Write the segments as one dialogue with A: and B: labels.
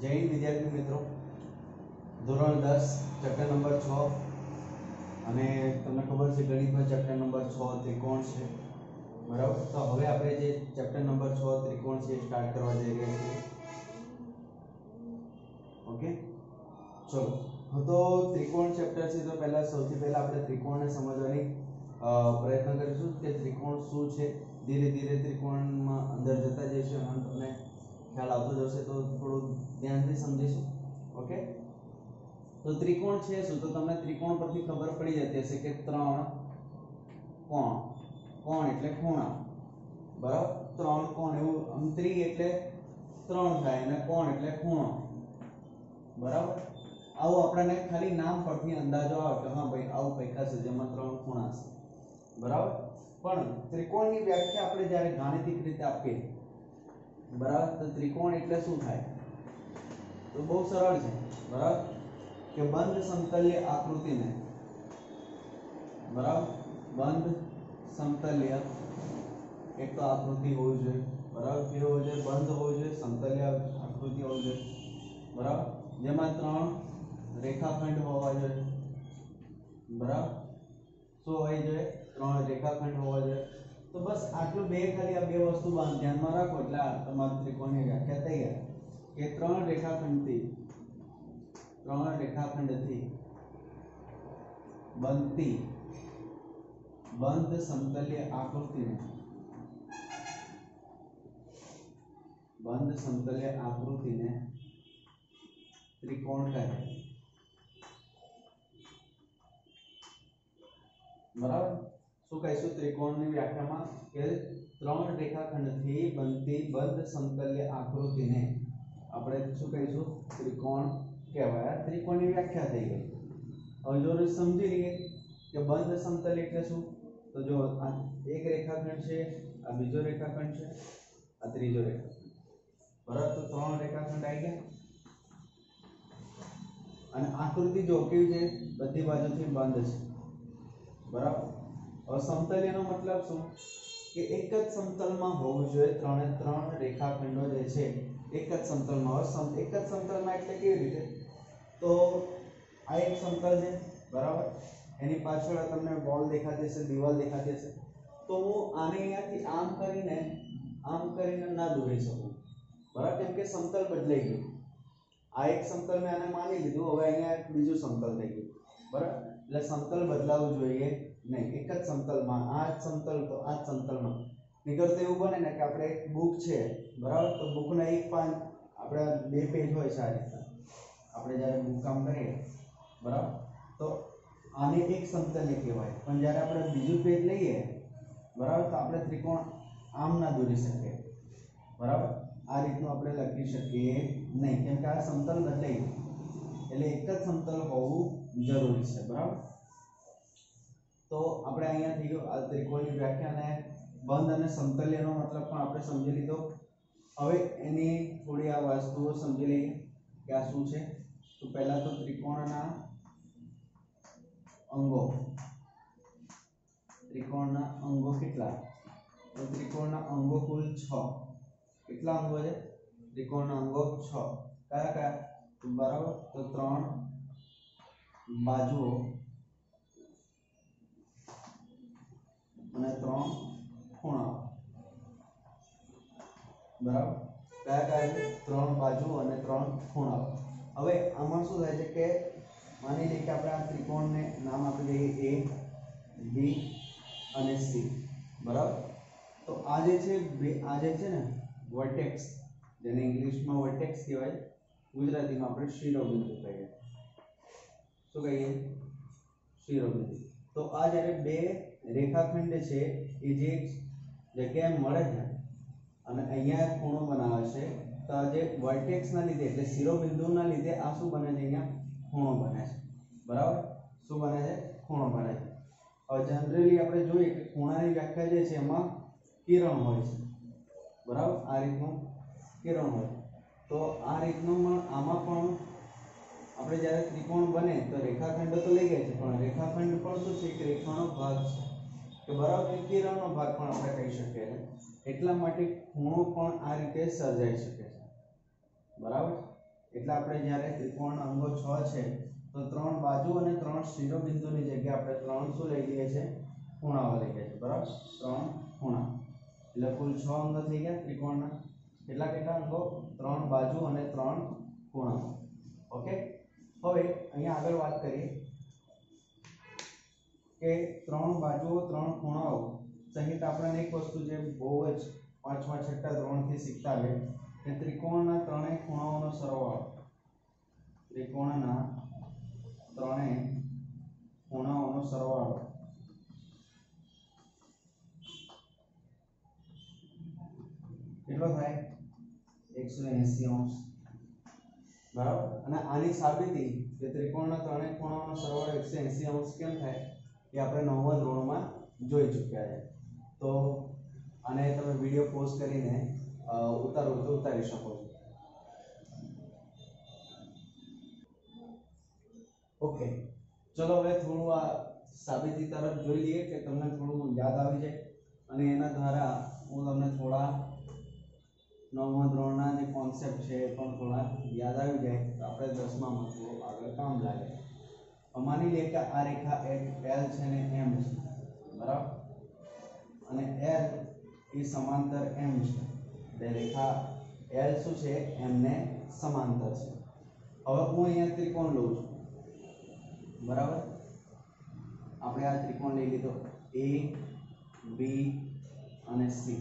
A: जय हिंद विद्यार्थी मित्रों, ધોરણ 10 ચેપ્ટર નંબર 6 અને તમને ખબર છે ગણિતમાં ચેપ્ટર નંબર 6 ત્રિકોણ છે, બરાબર। તો હવે આપણે જે ચેપ્ટર નંબર 6 ત્રિકોણ છે સ્ટાર્ટ કરવા જઈ રહ્યા છીએ। ઓકે, ચલો। તો ત્રિકોણ ચેપ્ટર છે તો સૌથી પહેલા આપણે ત્રિકોણને સમજવાની પ્રયત્ન કરીશું કે ત્રિકોણ શું છે। ધીરે ધીરે ત્રિકોણમાં અંદર જતા જઈશું અને તમને ખ્યાલ આવતો જશે તો થોડું ધ્યાનથી સમજીશું। ઓકે, તો ત્રિકોણ છે શું, તો તમને ત્રિકોણ પરથી ખબર પડી જતી હશે કે ત્રણ કોણ, કોણ એટલે ખૂણા, બરાબર। ત્રણ કોણ એવું આમ ત્રિ એટલે ત્રણ થાય અને કોણ એટલે ખૂણો, બરાબર। આવું આપણને ખાલી નામ પરથી અંદાજો આવે કે હા ભાઈ આવું કંઈક હશે જેમાં ત્રણ ખૂણા છે, બરાબર। પણ ત્રિકોણની વ્યાખ્યા આપણે જ્યારે ગાણિતિક રીતે આપીએ, બરાબર, તો ત્રિકોણ એટલે શું થાય, તો બહુ સરળ છે, બરાબર, કે બંધ સમતલ્ય આકૃતિને, બરાબર, બંધ સમતલ્ય એક તો આકૃતિ હોવી જોઈએ, બરાબર, કેવી હોવી જોઈએ, બંધ હોવી જોઈએ, સમતલ્ય આકૃતિ હોવી જોઈએ, બરાબર, જેમાં ત્રણ રેખાખંડ હોવા જોઈએ, બરાબર। શું હોવી જોઈએ, ત્રણ રેખાખંડ હોવા જોઈએ। તો બસ આટલું બે ખાલી આ બે વસ્તુ ધ્યાનમાં રાખો એટલે તમારી ત્રિકોણની વ્યાખ્યા તૈયાર કે ત્રણ રેખાખંડથી બનતી બંધ સમતલ્ય આકૃતિને ત્રિકોણ કહે, બરાબર। શું કહીશું ત્રિકોણની વ્યાખ્યામાં કે ત્રણ રેખાખંડથી બનતી બંધ સમતલ્ય આકૃતિને આપણે શું કહીશું, ત્રિકોણ કહેવાય। આ ત્રિકોણની વ્યાખ્યા થઈ ગઈ। હવે જો સમજી લઈએ કે બંધ સમતલ એટલે શું, તો જો આ એક રેખાખંડ છે, આ બીજો રેખાખંડ છે, આ ત્રીજો રેખાખંડ, બરાબર। તો ત્રણ રેખાખંડ આવી ગયા અને આકૃતિ જો કેવી છે, બધી બાજુથી બંધ છે, બરાબર। હવે સમતલ્યનો મતલબ શું કે એક જ સમતલમાં હોવું જોઈએ, ત્રણે ત્રણ રેખાખંડો જે છે એક જ સમતલમાં। હવે એક જ સમતલમાં એટલે કેવી રીતે, તો આ એક સમતલ છે, બરાબર, એની પાછળ તમને વોલ દેખાતી હશે, દીવાલ દેખાતી હશે, તો હું આને અહીંયાથી આમ કરીને ના દોરી શકું, બરાબર, કેમ કે સમતલ બદલાઈ ગયું। આ એક સમતલ મેં આને માની લીધું, હવે અહીંયા એક બીજું સમતલ થઈ ગયું, બરાબર। એટલે સમતલ બદલાવું જોઈએ નહીં, એક જ સમતલમાં, આ જ સમતલ તો આ જ સમતલમાં। નીકળ તો એવું બને ને કે આપણે એક બુક છે, બરાબર, તો બુકના એક પાન આપણે બે પેજ હોય છે, આ રીતના આપણે જ્યારે બુક કામ કરીએ, બરાબર, તો આને એક સમતલ્ય કહેવાય। પણ જ્યારે આપણે બીજું પેજ લઈએ, બરાબર, તો આપણે ત્રિકોણ આમ ના દોરી શકીએ, બરાબર, આ રીતનું આપણે લખી શકીએ નહીં, કેમ કે આ સમતલ બદલાઈ ગયું, એટલે એક જ સમતલ હોવું જરૂરી છે, બરાબર। તો આપણે અહીંયા થઈ ગયું આ ત્રિકોણની વ્યાખ્યા, અને બંધ અને સમતલ્યનો મતલબ પણ આપણે સમજી લીધો। હવે એની થોડી આ વસ્તુઓ સમજી લઈએ કે આ શું છે। તો પહેલા તો ત્રિકોણના અંગો કેટલા, તો ત્રિકોણના અંગો કુલ 6। કેટલા અંગો છે, ત્રિકોણના અંગો 6, કયા કયા, બરાબર, તો ત્રણ બાજુઓ અને ત્રણ ખૂણાઓ, બરાબર, કયા કયા છે, ત્રણ બાજુ અને ત્રણ ખૂણાઓ। હવે આમાં શું થાય છે કે માની લઈએ કે આપણે આ ત્રિકોણને નામ આપી દઈએ A, B અને C, બરાબર। તો આ જે છે ને વર્ટેક્સ, જેને ઇંગ્લિશમાં વર્ટેક્સ કહેવાય, ગુજરાતીમાં આપણે શિરોબિંદુ કહીએ, શું કહીએ, શિરોબિંદુ। તો આ જ્યારે બે રેખાખંડ છે એ જે જગ્યાએ મળે છે અને અહીંયા ખૂણો બનાવે છે, તો આ જે વર્ટેક્સના લીધે એટલે શિરોબિંદુના લીધે આ શું બને છે, અહીંયા ખૂણો બને છે, બરાબર, શું બને છે, ખૂણો બને છે। હવે જનરલી આપણે જોઈએ કે ખૂણાની વ્યાખ્યા જે છે એમાં કિરણ હોય છે, બરાબર, આ રીતનું કિરણ હોય, તો આ રીતનું આમાં પણ આપણે જ્યારે ત્રિકોણ બને તો રેખાખંડ તો લઈ ગયા છે, પણ રેખાખંડ પણ શું છે, એક રેખાનો ભાગ છે, કે બરાબર, એક કિરણનો ભાગ પણ આપણે કહી શકીએ, એટલા માટે ખૂણો પણ આ રીતે સર્જાઈ શકે છે, બરાબર। એટલે આપણે જ્યારે ત્રિકોણ અંગો 6 છે તો 3 બાજુ અને 3 શિરોબિંદુની જગ્યાએ આપણે 3 શું લઈ લઈએ છે ખૂણાઓ લઈ લઈએ છે બરાબર 3 ખૂણા એટલે કુલ 6 અંગો થઈ ગયા ત્રિકોણના કેટલા કેટલા અંગો 3 બાજુ અને 3 ખૂણા ઓકે હવે અહીંયા આગળ વાત કરીએ કે 3 બાજુઓ 3 ખૂણાઓ સહિત આપણને એક વસ્તુ જે બહુ જ પાંચમા છઠ્ઠા ધોરણથી શીખતા આવે કે ત્રિકોણના ત્રણેય ખૂણાઓનો સરવાળો ત્રિકોણના ત્રણેય ખૂણાઓનો સરવાળો કેટલો થાય 180 અંશ બરાબર અને આની સાબિતી કે ત્રિકોણના ત્રણેય ખૂણાઓનો સરવાળો 180 અંશ કેમ થાય એ આપણે 9મા ધોરણમાં જોઈ ચૂક્યા છે તો આને તમે વિડિયો પોઝ કરીને ઉતારો તો ઉતારી શકો છો ઓકે ચલો હવે થોડું આ સાબિતી તરફ જોઈ લઈએ કે તમને થોડું યાદ આવી જાય અને એના દ્વારા હું તમને થોડા 9મા ધોરણના જે કોન્સેપ્ટ છે એ પણ થોડા યાદ આવી જાય તો આપણે 10મામાં થોડું આગળ કામ લાગે માની લઈએ કે આ રેખા એક L છે ને M છે બરાબર અને L એ સમાંતર M છે એટલે રેખા L શું છે M ને સમાંતર છે હવે હું અહીંયા ત્રિકોણ લઉં છું બરાબર આપણે આ ત્રિકોણ લઈ લીધો A B અને C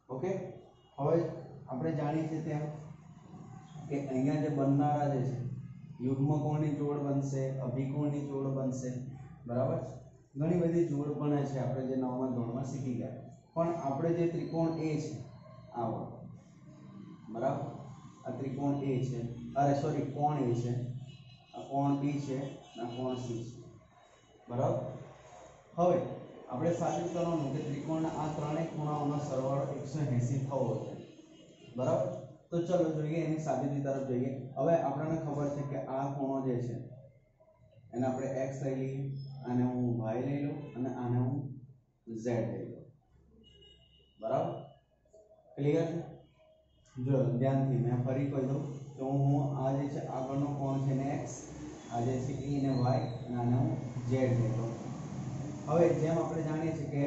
A: ઓકે હવે આપણે જાણીએ છીએ તેમ કે અહીંયા જે બનનારા જે છે યુગ્મકોણની જોડ બનશે અભિકોણની જોડ બનશે બરાબર ઘણી બધી જોડ બને છે આપણે જે 9મા ધોરણમાં શીખી ગયા પણ આપણે જે ત્રિકોણ A છે આવો બરાબર આ ત્રિકોણ A છે અરે સોરી કોણ A છે આ કોણ B છે આ કોણ C છે બરાબર હવે આપણે સાબિત કરવાનું કે ત્રિકોણના આ ત્રણેય ખૂણાઓનો સરવાળો 180 થવો જોઈએ બરાબર તો ચલો જોઈએ એની સાબિતી તરફ જોઈએ હવે આપણને ખબર છે કે આ ખૂણો જે છે એને આપણે x લઈ લઈએ આને હું y લઈ લઉં અને આને હું z લઈ લઉં બરાબર ક્લિયર છે જો ધ્યાનથી મેં ફરી કહી દઉં તો હું આ જે છે આગળનો કોણ છે ને x આ જે છે e ને y અને આને હું z લઈ લઉં હવે જેમ આપણે જાણીએ છીએ કે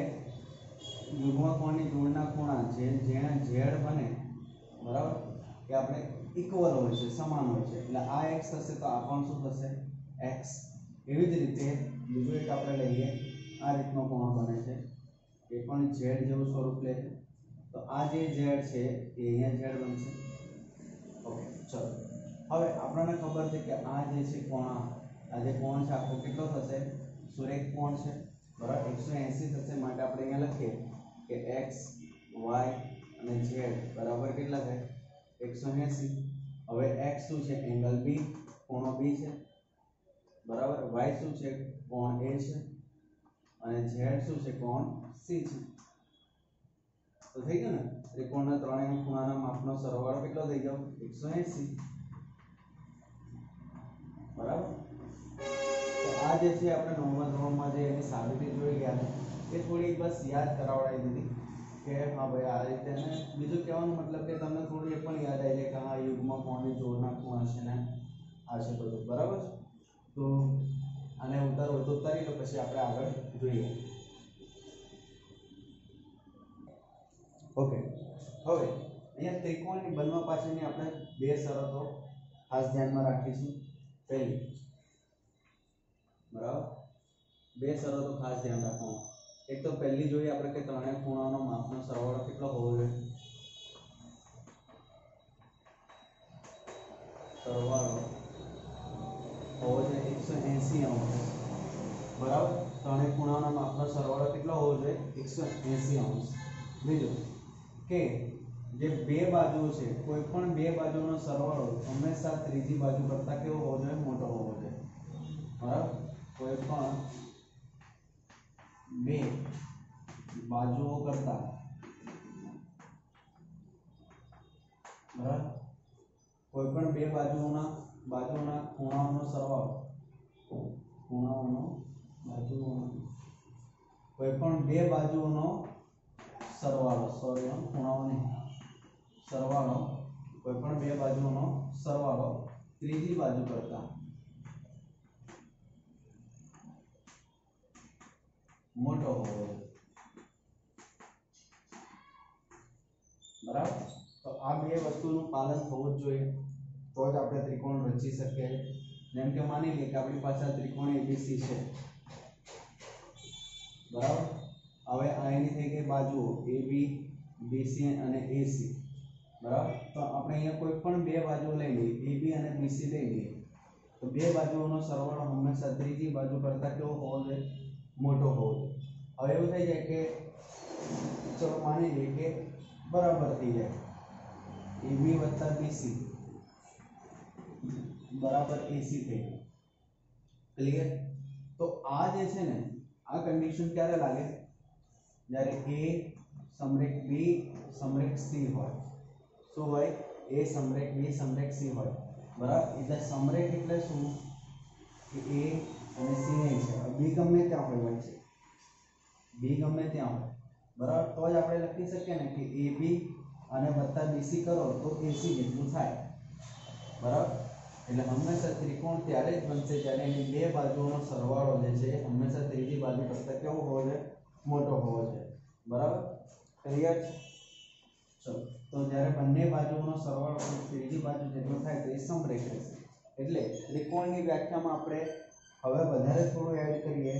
A: યુગ્મકોણની જોડના ખૂણા છે જેના z બને બરાબર કે આપણે ઇક્વલ હોય છે સમાન હોય છે એટલે આ x થશે તો આ પણ શું થશે x એવી જ રીતે બીજું એક આપણે લઈએ આ રીતનો કોણ બને છે એ પણ z જેવું સ્વરૂપ લે છે તો આ જે z છે એ અહીંયા z બનશે ઓકે ચલો હવે આપણને ખબર છે કે આ જે છે કોણ આ જે કોણ છે આખો કેટલો થશે સુરેખ કોણ છે બરાબર 180 થશે માટે આપણે અહીંયા લખીએ કે x y અને z બરાબર કેટલા થાય 180 હવે x શું છે એંગલ b કોણ b છે બરાબર y શું છે કોણ a છે અને z શું છે કોણ c છે તો થઈ ગયું ને ત્રિકોણના ત્રણેય ખૂણાના માપનો સરવાળો કેટલો થઈ ગયો 180 બરાબર તો આ જે છે આપણે 9મા ધોરણમાં જે એની સાબિતી જોઈ ગયા એ થોડી બસ યાદ કરાવડાવી દીધી કે હા ભાઈ આ રીતે અને બીજું કહેવાનો મતલબ કે તમને થોડું એ પણ યાદ આવી જાય કે હા યુગ્મકોણની જોડના ખૂણા છે ને આ છે બધું બરાબર તો આને ઉતારો તો ઉતારી લો પછી આપણે આગળ જોઈએ ઓકે હવે અહીંયા ત્રિકોણની બનવા પાછળની આપણે બે શરતો ખાસ ધ્યાનમાં રાખીશું પહેલી બરાબર બે શરતો ખાસ ધ્યાન રાખવાનું એક તો પહેલી જોઈએ આપણે કે ત્રણેય ખૂણાઓનો માપનો સરવાળો કેટલો હોવો જોઈએ સરવાળો હોવો જોઈએ 180 અંશ બરાબર ત્રણેય ખૂણાઓના માપનો સરવાળો કેટલો હોવો જોઈએ 180 અંશ બીજું કે જે બે બાજુઓ છે કોઈ પણ બે બાજુનો સરવાળો હંમેશા ત્રીજી બાજુ કરતાં કેવો હોવો જોઈએ મોટો હોવો જોઈએ બરાબર કોઈ પણ બે બાજુઓ કરતા બરાબર કોઈ પણ બે બાજુઓના ખૂણાઓનો સરવાળો કોઈ પણ બે બાજુઓનો સરવાળો ખૂણાઓનો સરવાળો કોઈપણ બે બાજુઓનો સરવાળો ત્રીજી બાજુ કરતા મોટો હોવો જોઈએ, બરાબર। તો આ બે વસ્તુનું પાલન થવું જ જોઈએ, તો જ આપણે ત્રિકોણ રચી શકીએ। જેમ કે માની લઈએ કે આપણી પાસે ત્રિકોણ ABC છે, બરાબર। હવે આ એની થઈ ગઈ બાજુઓ AB, BC અને AC, બરાબર। તો આપણે અહીંયા કોઈ પણ બે બાજુઓ લઈ લઈએ, AB અને BC લઈ લઈએ, તો બે બાજુઓનો સરવાળો હંમેશા ત્રીજી બાજુ કરતાં કેવો હોવો જોઈએ? મોટો હોવો જોઈએ। હવે એવું થઈ જાય કે ચલો માની લઈએ કે બરાબર થઈ જાય, AB વત્તા BC બરાબર AC થઈ ગયું, ક્લિયર। તો આ જે છે ને, આ કન્ડિશન ક્યારે લાગે? જ્યારે A સમરેખ B સમરેખ C હોય। શું હોય? A સમરેખ B સમરેખ C હોય, બરાબર। એટલે સમરેખ એટલે શું? કે A અને C નહીં છે, B ગમે ત્યાં હોય છે, B ગમે ત્યાં હોય, બરાબર। તો જ આપણે લખી શકીએ ને કે AB અને વત્તા BC કરો તો AC જેટલું થાય, બરાબર। એટલે હંમેશા ત્રિકોણ ત્યારે જ બનશે જ્યારે એની બે બાજુઓનો સરવાળો જે છે હંમેશા ત્રીજી બાજુ કરતાં કેવો હોવો જોઈએ? મોટો હોવો જોઈએ, બરાબર। ક્લિયર? ચલો, તો જ્યારે બંને બાજુઓનો સરવાળો ત્રીજી બાજુ જેટલો થાય તો એ સમરેખ રહેશે। એટલે ત્રિકોણની વ્યાખ્યામાં આપણે હવે વધારે થોડું એડ કરીએ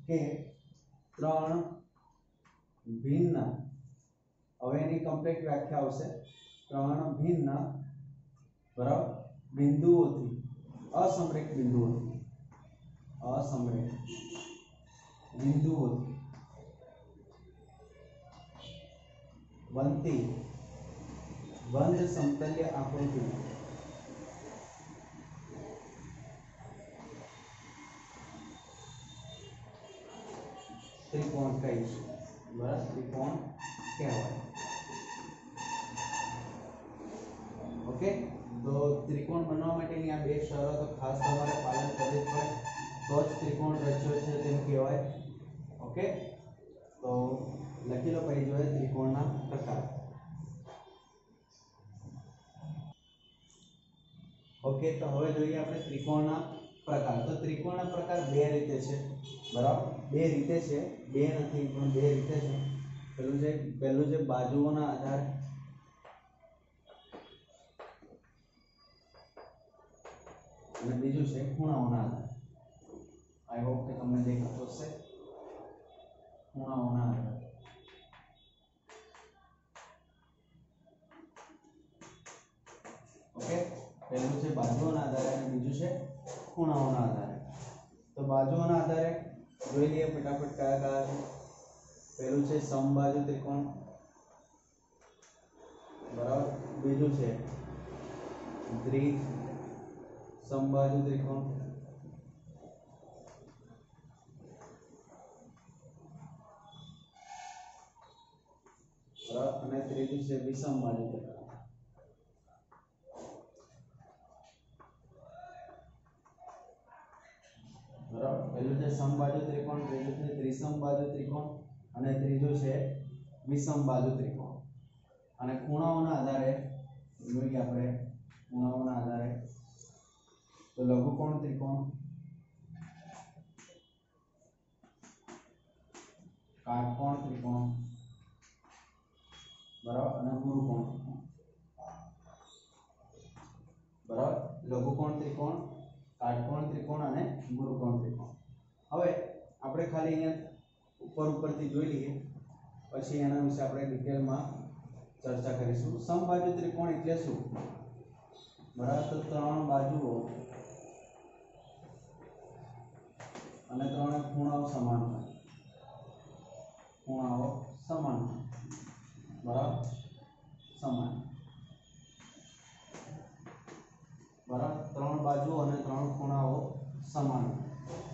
A: કે ત્રણ ભિન્ન, હવે એની કમ્પ્લીટ વ્યાખ્યા આવશે, ત્રણ ભિન્ન, બરાબર, બિંદુઓથી, અસમરેખ બિંદુઓથી, અસમરેખ બિંદુઓથી બનતી બંધ સમતલ્ય આકૃતિ ત્રિકોણ કહીશું, બરાબર, ત્રિકોણ કહેવાય। ઓકે, તો ત્રિકોણ બનવા માટેની આ બે શરતો ખાસ તમારે પાલન કરવી પડે, તો જ ત્રિકોણ રચ્યો છે તેમ કહેવાય। ઓકે, તો લખી લો પછી જોઈએ ત્રિકોણના પ્રકાર। ઓકે, તો હવે જોઈએ આપણે ત્રિકોણના પ્રકાર। તો ત્રિકોણના પ્રકાર બે રીતે છે, બરાબર, બે રીતે છે, બે નથી પણ બે રીતે છે। પહેલું છે બાજુઓના આધારે, અને બીજું છે ખૂણાઓના આધારે। આઈ હોપ કે તમને દેખાતો હશે, ખૂણાઓના આધારે। ઓકે, પહેલું છે બાજુઓના આધારે અને બીજું છે ખૂણાઓના આધારે। તો બાજુઓના આધારે જોઈ લઈએ ફટાફટ કયા કયા છે। પહેલું છે સમબાજુ ત્રિકોણ, બરાબર, બીજું છે દ્વિ સમબાજુ ત્રિકોણ, બરાબર, અને ત્રીજું છે વિષમબાજુ ત્રિકોણ, બરાબર। પહેલું છે સમબાજુ ત્રિકોણ, બીજું છે ત્રિસમબાજુ ત્રિકોણ અને ત્રીજું છે વિષમબાજુ ત્રિકોણ। અને ખૂણાઓના આધારે જોઈએ આપણે, ખૂણાઓના આધારે તો લઘુકોણ ત્રિકોણ, કાટકોણ ત્રિકોણ, બરાબર, અને ગુરુકોણ ત્રિકોણ, બરાબર। લઘુકોણ ત્રિકોણ, કાટકોણ ત્રિકોણ અને ગુરુકોણ ત્રિકોણ। હવે આપણે ખાલી અહીંયા ઉપરથી જોઈ લઈએ, પછી એના વિશે આપણે ડિટેલમાં ચર્ચા કરીશું। સમબાજુ ત્રિકોણ એટલે શું? બરાબર, તો ત્રણ બાજુઓ અને ત્રણે ખૂણાઓ સમાન હોય, ખૂણાઓ સમાન હોય, બરાબર, સમાન, બરાબર, ત્રણ બાજુઓ અને ત્રણ ખૂણાઓ સમાન।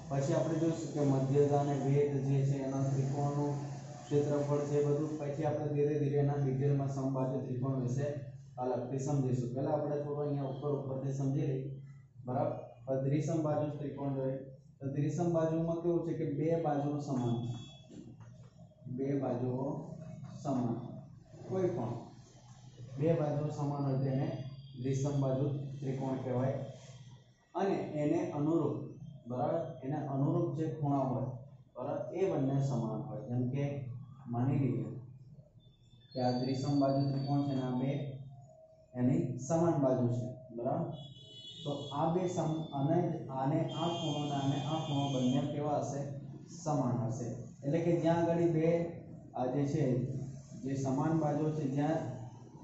A: પછી આપણે જોઈશું કે મધ્યતા અને વેધ જે છે એના ત્રિકોણનું ક્ષેત્રફળ છે બધું, પછી આપણે ધીરે ધીરે એના ડિટેલમાં સમબાજુ ત્રિકોણ વિશે અલગથી સમજીશું। પહેલા આપણે થોડું અહીંયા ઉપરથી સમજી લઈએ, બરાબર। દ્વિસમબાજુ ત્રિકોણ જોઈએ તો દ્વિસમબાજુમાં કેવું છે કે બે બાજુઓ સમાન, બે બાજુઓ સમાન, કોઈ પણ બે બાજુઓ સમાન હોય તેને દ્વિસમબાજુ ત્રિકોણ કહેવાય અને એને અનુરૂપ બરાબર એને અનુરૂપ જે ખૂણા હોય બરાબર એ બંને સમાન હોય જેમ કે માની લઈએ કે આ દ્વિસમબાજુ ત્રિકોણ છે ને આ બે એની સમાન બાજુ છે બરાબર તો આ બે આને આ ખૂણો અને આ ખૂણો બંને કેવા હશે સમાન હશે એટલે કે જ્યાં આગળ બે આ જે છે જે સમાન બાજુ છે જ્યાં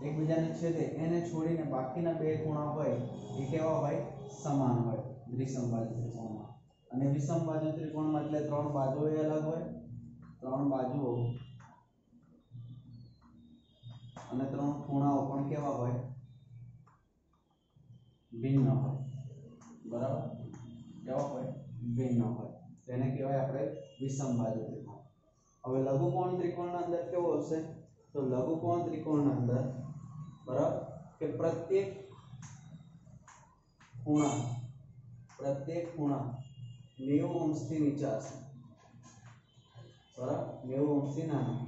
A: એકબીજાને છેદે એને છોડીને બાકીના બે ખૂણા હોય એ કેવા હોય સમાન હોય દ્વિસમબાજુ ત્રિકોણમાં અને વિષમબાજુ ત્રિકોણમાં એટલે ત્રણ બાજુઓ અલગ હોય ત્રણ બાજુઓ અને ત્રણ ખૂણાઓ પણ કેવા હોય ભિન્ન હોય બરાબર કેવા હોય ભિન્ન હોય તેને કહેવાય આપણે વિષમબાજુ ત્રિકોણ હવે લઘુકોણ ત્રિકોણના અંદર કેવો હશે તો લઘુકોણ ત્રિકોણના અંદર બરાબર કે પ્રત્યેક ખૂણા 90 અંશથી નીચે હશે બરાબર 90 અંશથી નાના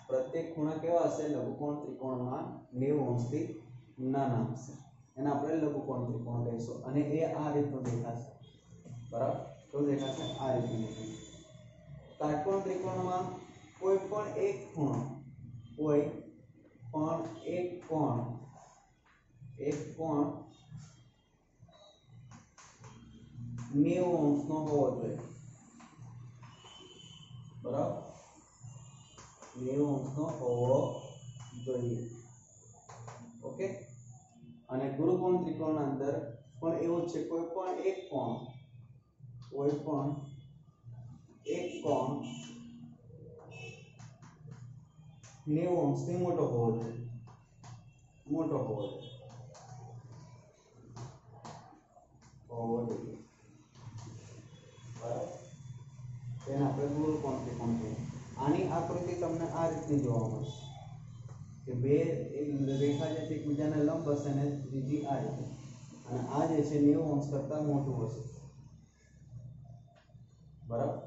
A: પ્રત્યેક ખૂણા કેવા હશે લઘુકોણ ત્રિકોણમાં 90 અંશથી નાના હશે એને આપણે લઘુકોણ ત્રિકોણ કહીશું અને એ આ રીતનું દેખાશે બરાબર તો દેખાશે આ રીતનું દેખાશે કાટકોણ ત્રિકોણમાં કોઈ પણ એક ખૂણો કોઈ પણ એક કોણ 90 અંશનો હોવો જોઈએ બરાબર 90 અંશનો હોવો જોઈએ ઓકે અને ગુરુકોણ ત્રિકોણના અંદર પણ એવું છે કોઈ પણ એક કોણ 90 અંશથી મોટો હોવો જોઈએ બરાબર તેને આપણે ગુરુકોણ ત્રિકોણ કહીએ આની આકૃતિ તમને આ રીતની જોવા મળશે કે બે રેખા જે છે એકબીજાને લંબ હશે અને ત્રીજી આ રીતે અને આ જે છે 90 અંશ કરતાં મોટું હશે બરાબર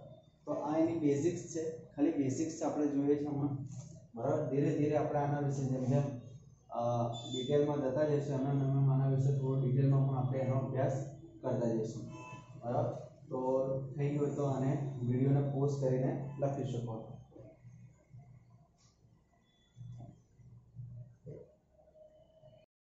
A: તો આ એની બેઝિક્સ છે ખાલી બેઝિક્સ આપણે જોઈએ છે હમણાં બરાબર ધીરે ધીરે આપણે આના વિશે જેમ જેમ ડિટેલમાં જતા જઈશું અને આના વિશે થોડું ડિટેલમાં પણ આપણે એનો અભ્યાસ કરતા જઈશું બરાબર તો થઈ ગયું તો આને વિડીયોને પોઝ કરીને લખી શકો